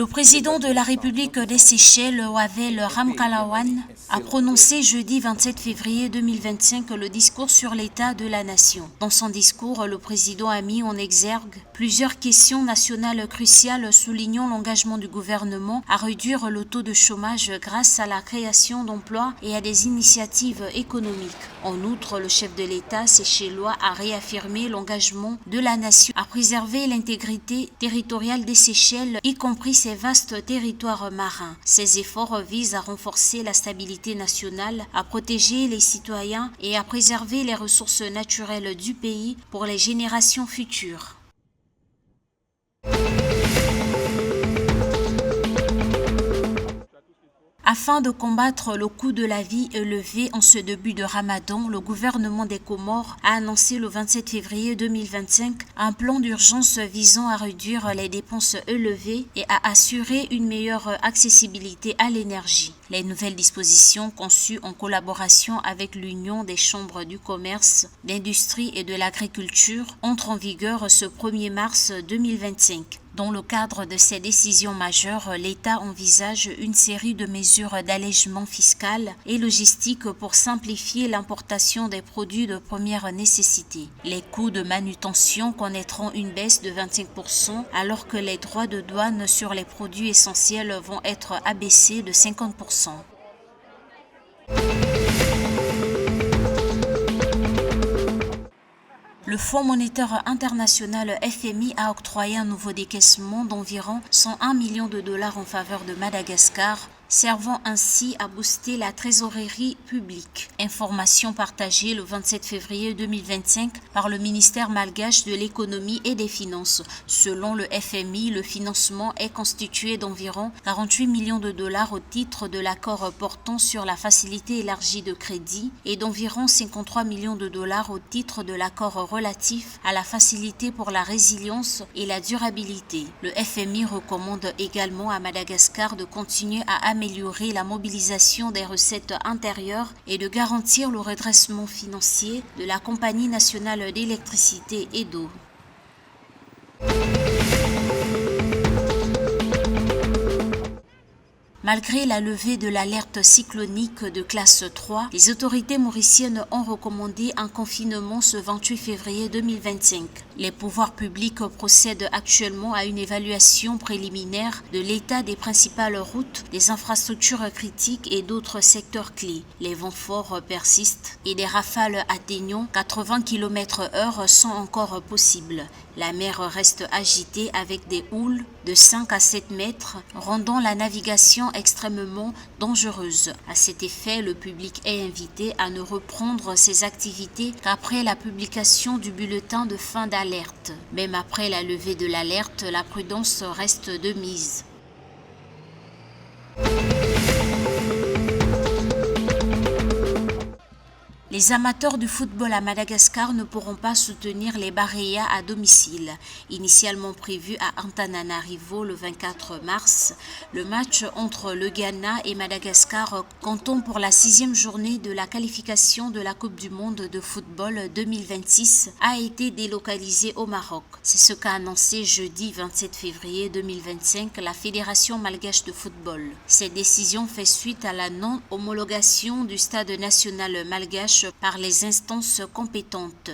Le président de la République des Seychelles, Wavel Ramkalawan, a prononcé jeudi 27 février 2025 le discours sur l'état de la nation. Dans son discours, le président a mis en exergue plusieurs questions nationales cruciales soulignant l'engagement du gouvernement à réduire le taux de chômage grâce à la création d'emplois et à des initiatives économiques. En outre, le chef de l'État séchellois a réaffirmé l'engagement de la nation à préserver l'intégrité territoriale des Seychelles, y compris ses vastes territoires marins. Ces efforts visent à renforcer la stabilité nationale, à protéger les citoyens et à préserver les ressources naturelles du pays pour les générations futures. Afin de combattre le coût de la vie élevé en ce début de Ramadan, le gouvernement des Comores a annoncé le 27 février 2025 un plan d'urgence visant à réduire les dépenses élevées et à assurer une meilleure accessibilité à l'énergie. Les nouvelles dispositions conçues en collaboration avec l'Union des chambres du commerce, d'industrie et de l'agriculture entrent en vigueur ce 1er mars 2025. Dans le cadre de ces décisions majeures, l'État envisage une série de mesures d'allègement fiscal et logistique pour simplifier l'importation des produits de première nécessité. Les coûts de manutention connaîtront une baisse de 25% alors que les droits de douane sur les produits essentiels vont être abaissés de 50%. Le Fonds monétaire international FMI a octroyé un nouveau décaissement d'environ 101 millions de dollars en faveur de Madagascar, servant ainsi à booster la trésorerie publique. Information partagée le 27 février 2025 par le ministère malgache de l'économie et des finances. Selon le FMI, le financement est constitué d'environ 48 millions de dollars au titre de l'accord portant sur la facilité élargie de crédit et d'environ 53 millions de dollars au titre de l'accord relatif à la facilité pour la résilience et la durabilité. Le FMI recommande également à Madagascar de continuer à améliorer la mobilisation des recettes intérieures et de garantir le redressement financier de la Compagnie nationale d'électricité et d'eau. Malgré la levée de l'alerte cyclonique de classe 3, les autorités mauriciennes ont recommandé un confinement ce 28 février 2025. Les pouvoirs publics procèdent actuellement à une évaluation préliminaire de l'état des principales routes, des infrastructures critiques et d'autres secteurs clés. Les vents forts persistent et des rafales atteignant 80 km/h sont encore possibles. La mer reste agitée avec des houles de 5 à 7 mètres, rendant la navigation extrêmement dangereuse. À cet effet, le public est invité à ne reprendre ses activités qu'après la publication du bulletin de fin d'alerte. Même après la levée de l'alerte, la prudence reste de mise. Les amateurs de football à Madagascar ne pourront pas soutenir les Baréas à domicile. Initialement prévu à Antananarivo le 24 mars, le match entre le Ghana et Madagascar, comptant pour la 6e journée de la qualification de la Coupe du monde de football 2026, a été délocalisé au Maroc. C'est ce qu'a annoncé jeudi 27 février 2025 la Fédération malgache de football. Cette décision fait suite à la non-homologation du stade national malgache par les instances compétentes.